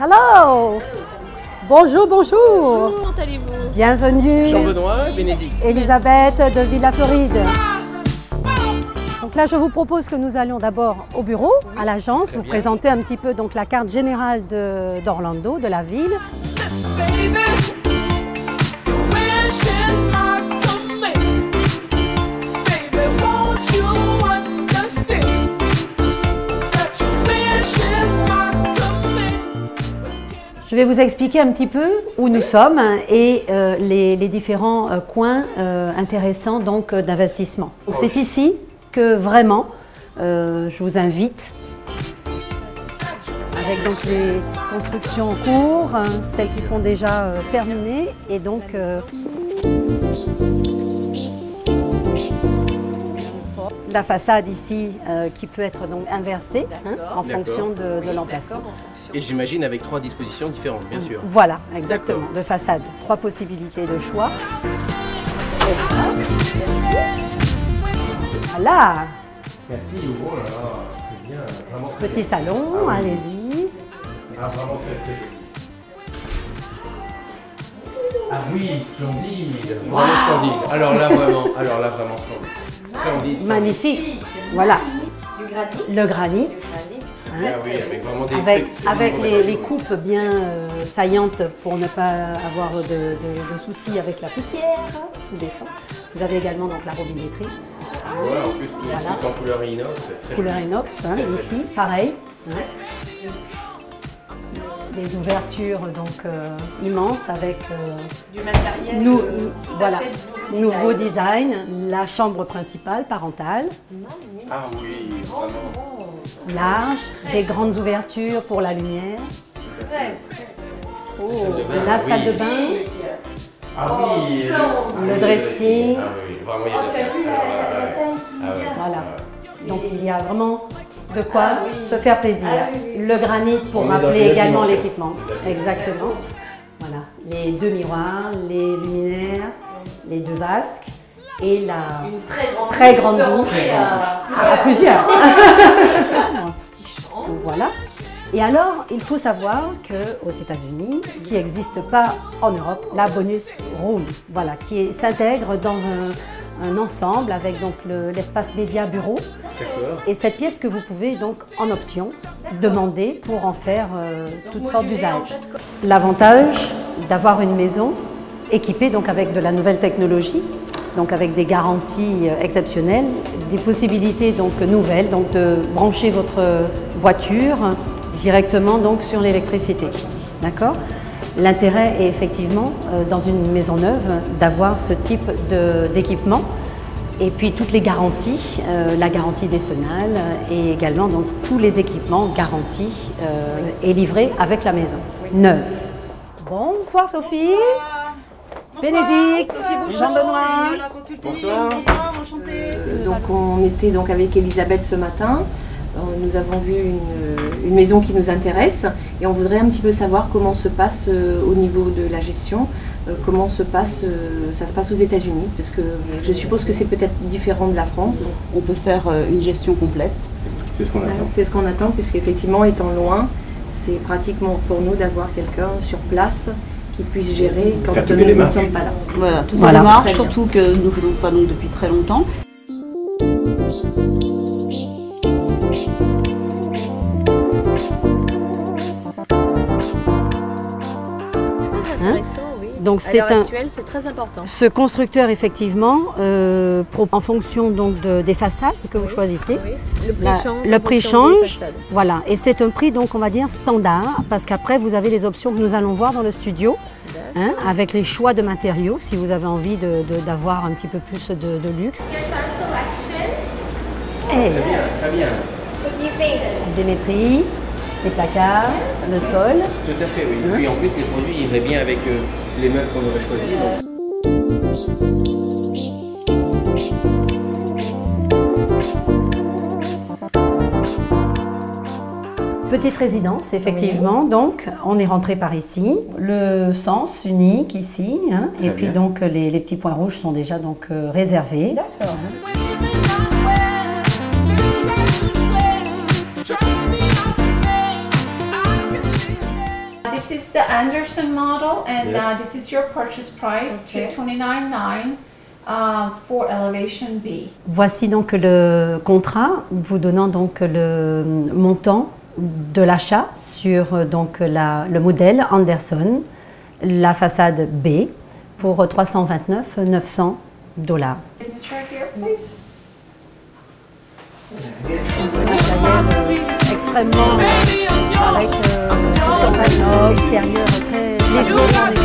Hello! Bonjour, bonjour! Bonjour, comment allez-vous? Bienvenue! Jean-Benoît, Bénédicte. Elisabeth de Villa Floride. Donc là, je vous propose que nous allions d'abord au bureau, à l'agence, vous présenter un petit peu donc, la carte générale d'Orlando, de la ville. Je vais vous expliquer un petit peu où nous sommes et les différents coins intéressants d'investissement. C'est ici que vraiment je vous invite, avec donc les constructions en cours, celles qui sont déjà terminées et donc la façade ici qui peut être donc inversée en fonction de l'emplacement. Et j'imagine avec 3 dispositions différentes, bien sûr. Voilà, exactement, de façade. 3 possibilités de choix. Voilà. Merci, oh là là, c'est bien, vraiment. Petit salon, allez-y. Ah, vraiment très joli. Ah oui, splendide, vraiment splendide. Alors là vraiment splendide. Splendide. Magnifique. Voilà. Le granit. Ah oui, avec vraiment des avec les coupes bien saillantes pour ne pas avoir de soucis avec la poussière qui descend. Vous avez également donc la robinetterie. Ouais, en plus, tout en couleur inox. Couleur inox, ici, pareil. Des ouvertures donc immenses avec du matériel nouveau design, la chambre principale parentale. Ah oui, vraiment. Large, des grandes ouvertures pour la lumière. La salle de bain. Ah oui, le dressing. Ah oui, vraiment il y a de la place. Voilà. Donc il y a vraiment de quoi se faire plaisir. Le granit pour rappeler également l'équipement. Exactement. Voilà. Les 2 miroirs, les luminaires, les 2 vasques et la très grande douche à plusieurs. Voilà. Et alors, il faut savoir qu'aux États-Unis, qui n'existe pas en Europe, la bonus room, voilà, qui s'intègre dans un ensemble avec donc l'espace média bureau. Et cette pièce que vous pouvez donc en option demander pour en faire toutes sortes d'usages. L'avantage d'avoir une maison équipée donc avec de la nouvelle technologie, donc avec des garanties exceptionnelles, des possibilités donc nouvelles, donc de brancher votre voiture directement donc sur l'électricité. D'accord ? L'intérêt est effectivement dans une maison neuve d'avoir ce type d'équipement et puis toutes les garanties, la garantie décennale et également donc tous les équipements garantis et livrés avec la maison neuve. Bonsoir Sophie. Bénédicte, Jean-Benoît. Bonsoir. Bonsoir, enchantée. Donc on était donc avec Elisabeth ce matin. Nous avons vu une maison qui nous intéresse et on voudrait un petit peu savoir comment se passe au niveau de la gestion, comment ça se passe aux États-Unis, parce que je suppose que c'est peut-être différent de la France. On peut faire une gestion complète. C'est ce qu'on attend. C'est ce qu'on attend, puisqu'effectivement, étant loin, c'est pratiquement pour nous d'avoir quelqu'un sur place qui puisse gérer quand nous ne sommes pas là. Voilà, tout ça marche, surtout que nous faisons ça donc depuis très longtemps. Donc à l'heure actuelle, c'est très important. Ce constructeur, effectivement, en fonction donc des façades que vous choisissez, le prix change. Voilà, et c'est un prix donc on va dire standard, parce qu'après vous avez les options que nous allons voir dans le studio, avec les choix de matériaux, si vous avez envie d'avoir un petit peu plus de luxe. Hey. Très bien, très bien. Démétrie, les placards, le sol. Tout à fait, oui. Et puis en plus, les produits iraient bien avec les meubles qu'on aurait choisis. Petite résidence, effectivement. Oui. Donc, on est rentré par ici. Le sens unique ici. Hein, et puis, donc, les petits points rouges sont déjà donc, réservés. D'accord. This is the Anderson model, and this is your purchase price, $229,900 for elevation B. Voici donc le contrat, vous donnant donc le montant de l'achat sur donc le modèle Anderson, la façade B, pour $329,900. Signature here, please. Extrêmement avec extérieur très léger.